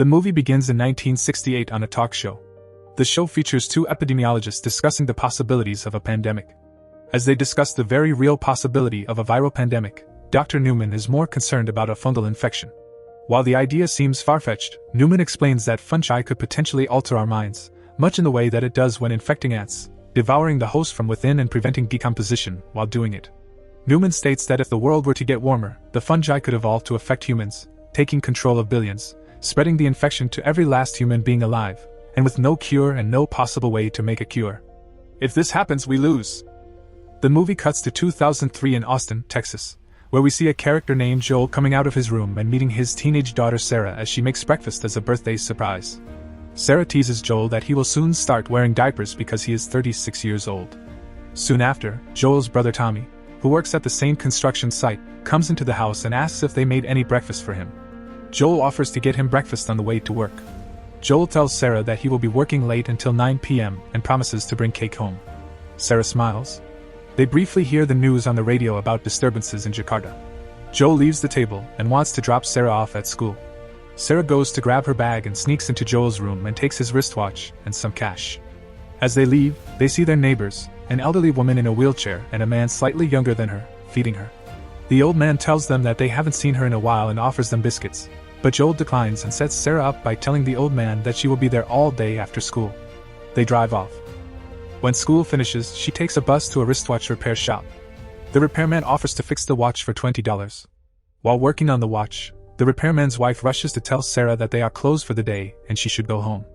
The movie begins in 1968 on a talk show. The show features two epidemiologists discussing the possibilities of a pandemic. As they discuss the very real possibility of a viral pandemic, Dr. Newman is more concerned about a fungal infection. While the idea seems far-fetched, Newman explains that fungi could potentially alter our minds, much in the way that it does when infecting ants, devouring the host from within and preventing decomposition while doing it. Newman states that if the world were to get warmer, the fungi could evolve to affect humans, taking control of billions, spreading the infection to every last human being alive, and with no cure and no possible way to make a cure. If this happens, we lose. The movie cuts to 2003 in Austin, Texas, where we see a character named Joel coming out of his room and meeting his teenage daughter Sarah as she makes breakfast as a birthday surprise. Sarah teases Joel that he will soon start wearing diapers because he is 36 years old. Soon after, Joel's brother Tommy, who works at the same construction site, comes into the house and asks if they made any breakfast for him. Joel offers to get him breakfast on the way to work. Joel tells Sarah that he will be working late until 9 p.m. and promises to bring cake home. Sarah smiles. They briefly hear the news on the radio about disturbances in Jakarta. Joel leaves the table and wants to drop Sarah off at school. Sarah goes to grab her bag and sneaks into Joel's room and takes his wristwatch and some cash. As they leave, they see their neighbors, an elderly woman in a wheelchair and a man slightly younger than her, feeding her. The old man tells them that they haven't seen her in a while and offers them biscuits, but Joel declines and sets Sarah up by telling the old man that she will be there all day after school. They drive off. When school finishes, she takes a bus to a wristwatch repair shop. The repairman offers to fix the watch for $20. While working on the watch, the repairman's wife rushes to tell Sarah that they are closed for the day and she should go home.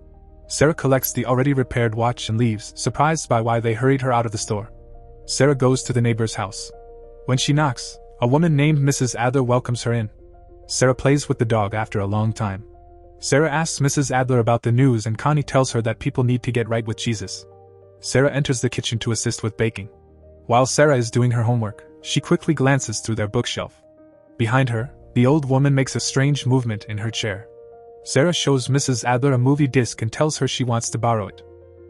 Sarah collects the already repaired watch and leaves, surprised by why they hurried her out of the store. Sarah goes to the neighbor's house. When she knocks, a woman named Mrs. Adler welcomes her in. Sarah plays with the dog after a long time. Sarah asks Mrs. Adler about the news and Connie tells her that people need to get right with Jesus. Sarah enters the kitchen to assist with baking. While Sarah is doing her homework, she quickly glances through their bookshelf. Behind her, the old woman makes a strange movement in her chair. Sarah shows Mrs. Adler a movie disc and tells her she wants to borrow it.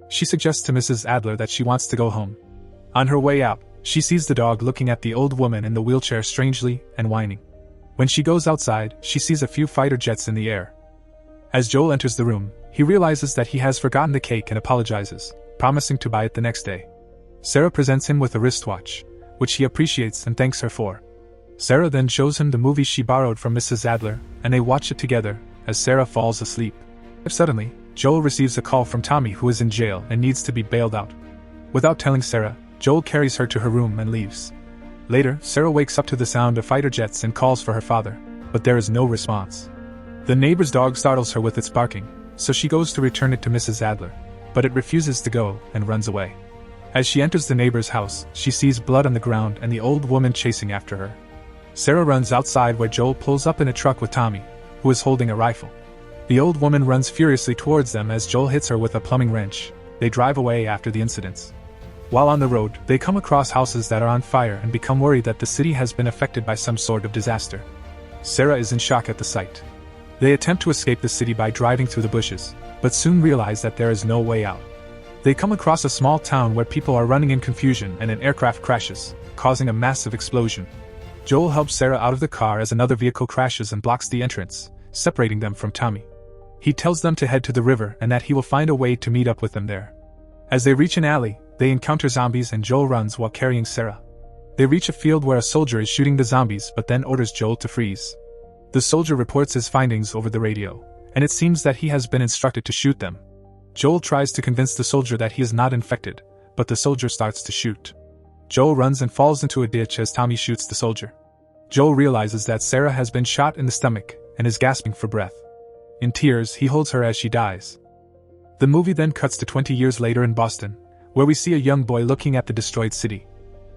She suggests to Mrs. Adler that she wants to go home. On her way out, she sees the dog looking at the old woman in the wheelchair strangely and whining. When she goes outside, she sees a few fighter jets in the air. As Joel enters the room, he realizes that he has forgotten the cake and apologizes, promising to buy it the next day. Sarah presents him with a wristwatch, which he appreciates and thanks her for. Sarah then shows him the movie she borrowed from Mrs. Adler, and they watch it together, as Sarah falls asleep. Suddenly, Joel receives a call from Tommy, who is in jail and needs to be bailed out. Without telling Sarah, Joel carries her to her room and leaves. Later, Sarah wakes up to the sound of fighter jets and calls for her father, but there is no response. The neighbor's dog startles her with its barking, so she goes to return it to Mrs. Adler, but it refuses to go and runs away. As she enters the neighbor's house, she sees blood on the ground and the old woman chasing after her. Sarah runs outside where Joel pulls up in a truck with Tommy, who is holding a rifle. The old woman runs furiously towards them as Joel hits her with a plumbing wrench. They drive away after the incidents. While on the road, they come across houses that are on fire and become worried that the city has been affected by some sort of disaster. Sarah is in shock at the sight. They attempt to escape the city by driving through the bushes, but soon realize that there is no way out. They come across a small town where people are running in confusion and an aircraft crashes, causing a massive explosion. Joel helps Sarah out of the car as another vehicle crashes and blocks the entrance, separating them from Tommy. He tells them to head to the river and that he will find a way to meet up with them there. As they reach an alley, they encounter zombies and Joel runs while carrying Sarah. They reach a field where a soldier is shooting the zombies but then orders Joel to freeze. The soldier reports his findings over the radio, and it seems that he has been instructed to shoot them. Joel tries to convince the soldier that he is not infected, but the soldier starts to shoot. Joel runs and falls into a ditch as Tommy shoots the soldier. Joel realizes that Sarah has been shot in the stomach and is gasping for breath. In tears, he holds her as she dies. The movie then cuts to 20 years later in Boston, where we see a young boy looking at the destroyed city.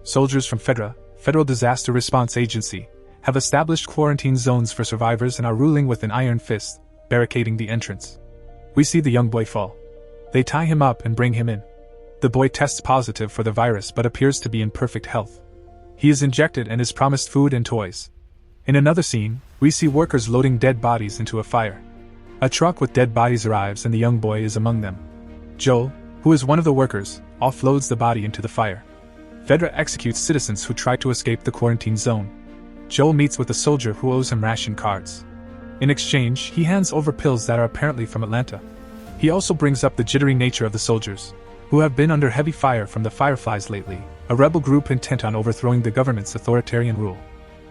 Soldiers from FEDRA, Federal Disaster Response Agency, have established quarantine zones for survivors and are ruling with an iron fist, barricading the entrance. We see the young boy fall. They tie him up and bring him in. The boy tests positive for the virus but appears to be in perfect health. He is injected and is promised food and toys. In another scene, we see workers loading dead bodies into a fire. A truck with dead bodies arrives and the young boy is among them. Joel, who is one of the workers, offloads the body into the fire. Fedra executes citizens who try to escape the quarantine zone. Joel meets with a soldier who owes him ration cards. In exchange, he hands over pills that are apparently from Atlanta. He also brings up the jittery nature of the soldiers, who have been under heavy fire from the Fireflies lately, a rebel group intent on overthrowing the government's authoritarian rule.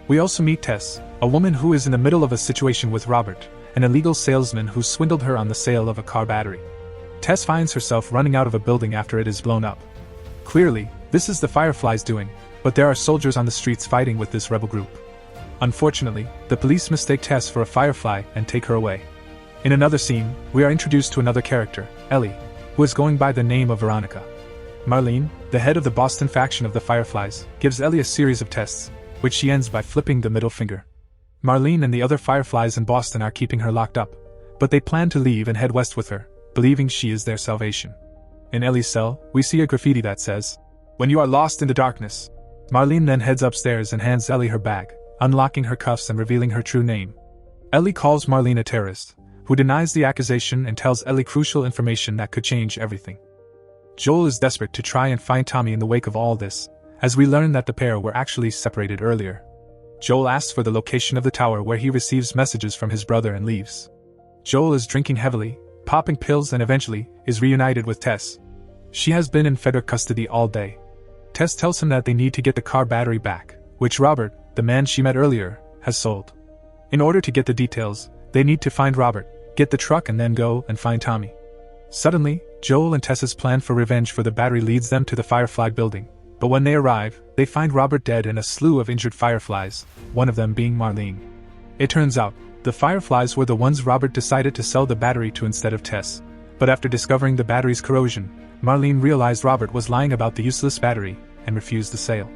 We also meet Tess, a woman who is in the middle of a situation with Robert, an illegal salesman who swindled her on the sale of a car battery. Tess finds herself running out of a building after it is blown up. Clearly, this is the Fireflies' doing, but there are soldiers on the streets fighting with this rebel group. Unfortunately, the police mistake Tess for a Firefly and take her away. In another scene, we are introduced to another character, Ellie, who is going by the name of Veronica. Marlene, the head of the Boston faction of the Fireflies, gives Ellie a series of tests, which she ends by flipping the middle finger. Marlene and the other Fireflies in Boston are keeping her locked up, but they plan to leave and head west with her, believing she is their salvation. In Ellie's cell, we see a graffiti that says, "When you are lost in the darkness." Marlene then heads upstairs and hands Ellie her bag, unlocking her cuffs and revealing her true name. Ellie calls Marlene a terrorist, who denies the accusation and tells Ellie crucial information that could change everything. Joel is desperate to try and find Tommy in the wake of all this, as we learn that the pair were actually separated earlier. Joel asks for the location of the tower where he receives messages from his brother and leaves. Joel is drinking heavily, popping pills, and eventually is reunited with Tess. She has been in federal custody all day. Tess tells him that they need to get the car battery back, which Robert, the man she met earlier, has sold. In order to get the details, they need to find Robert, get the truck, and then go and find Tommy. Suddenly, Joel and Tess's plan for revenge for the battery leads them to the Firefly building, but when they arrive, they find Robert dead and a slew of injured Fireflies, one of them being Marlene. It turns out, the Fireflies were the ones Robert decided to sell the battery to instead of Tess, but after discovering the battery's corrosion, Marlene realized Robert was lying about the useless battery and refused the sale.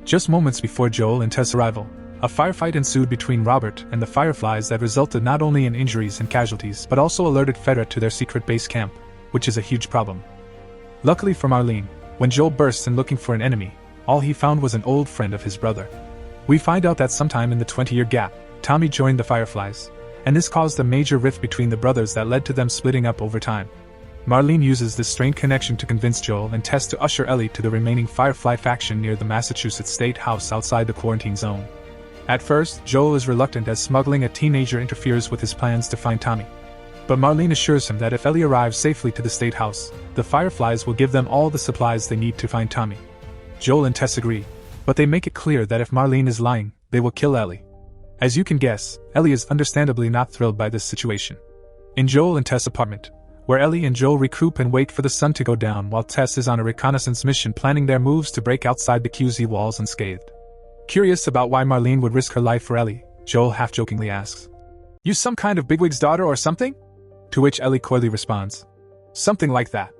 Just moments before Joel and Tess' arrival, a firefight ensued between Robert and the Fireflies that resulted not only in injuries and casualties but also alerted Fedra to their secret base camp, which is a huge problem. Luckily for Marlene, when Joel bursts in looking for an enemy, all he found was an old friend of his brother. We find out that sometime in the 20-year gap, Tommy joined the Fireflies, and this caused a major rift between the brothers that led to them splitting up over time. Marlene uses this strained connection to convince Joel and Tess to usher Ellie to the remaining Firefly faction near the Massachusetts State House outside the quarantine zone. At first, Joel is reluctant as smuggling a teenager interferes with his plans to find Tommy. But Marlene assures him that if Ellie arrives safely to the State House, the Fireflies will give them all the supplies they need to find Tommy. Joel and Tess agree, but they make it clear that if Marlene is lying, they will kill Ellie. As you can guess, Ellie is understandably not thrilled by this situation. In Joel and Tess' apartment, where Ellie and Joel recoup and wait for the sun to go down while Tess is on a reconnaissance mission planning their moves to break outside the QZ walls unscathed. Curious about why Marlene would risk her life for Ellie, Joel half-jokingly asks, "You some kind of bigwig's daughter or something?" To which Ellie coyly responds, "Something like that."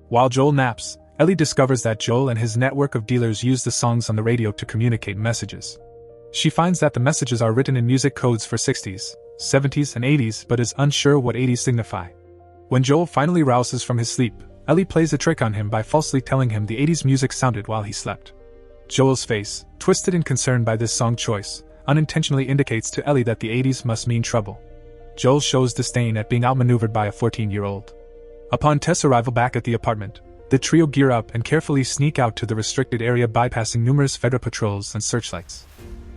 While Joel naps, Ellie discovers that Joel and his network of dealers use the songs on the radio to communicate messages. She finds that the messages are written in music codes for 60s, 70s, and 80s but is unsure what 80s signify. When Joel finally rouses from his sleep, Ellie plays a trick on him by falsely telling him the 80s music sounded while he slept. Joel's face, twisted in concern by this song choice, unintentionally indicates to Ellie that the 80s must mean trouble. Joel shows disdain at being outmaneuvered by a 14-year-old. Upon Tess' arrival back at the apartment, the trio gear up and carefully sneak out to the restricted area, bypassing numerous federal patrols and searchlights.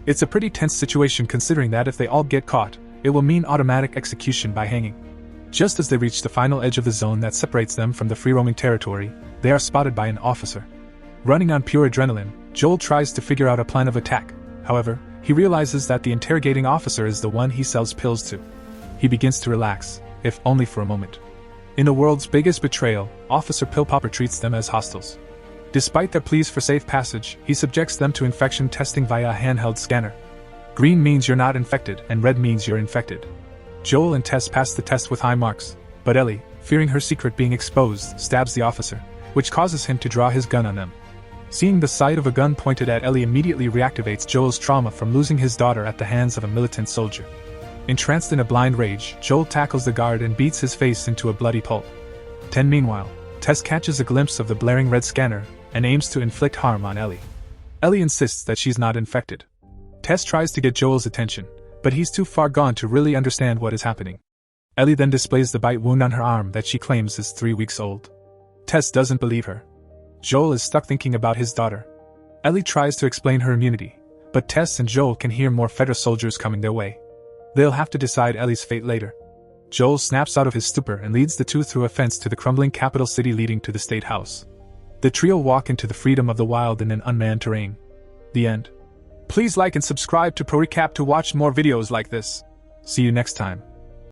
It's a pretty tense situation considering that if they all get caught, it will mean automatic execution by hanging. Just as they reach the final edge of the zone that separates them from the free-roaming territory, they are spotted by an officer. Running on pure adrenaline, Joel tries to figure out a plan of attack. However, he realizes that the interrogating officer is the one he sells pills to. He begins to relax, if only for a moment. In the world's biggest betrayal, Officer Pillpopper treats them as hostiles. Despite their pleas for safe passage, he subjects them to infection testing via a handheld scanner. Green means you're not infected, and red means you're infected. Joel and Tess pass the test with high marks, but Ellie, fearing her secret being exposed, stabs the officer, which causes him to draw his gun on them. Seeing the sight of a gun pointed at Ellie immediately reactivates Joel's trauma from losing his daughter at the hands of a militant soldier. Entranced in a blind rage, Joel tackles the guard and beats his face into a bloody pulp. Meanwhile, Tess catches a glimpse of the blaring red scanner and aims to inflict harm on Ellie. Ellie insists that she's not infected. Tess tries to get Joel's attention, but he's too far gone to really understand what is happening. Ellie then displays the bite wound on her arm that she claims is 3 weeks old. Tess doesn't believe her. Joel is stuck thinking about his daughter. Ellie tries to explain her immunity, but Tess and Joel can hear more federal soldiers coming their way. They'll have to decide Ellie's fate later. Joel snaps out of his stupor and leads the two through a fence to the crumbling capital city leading to the state house. The trio walk into the freedom of the wild in an unmanned terrain. The end. Please like and subscribe to ProRecap to watch more videos like this. See you next time.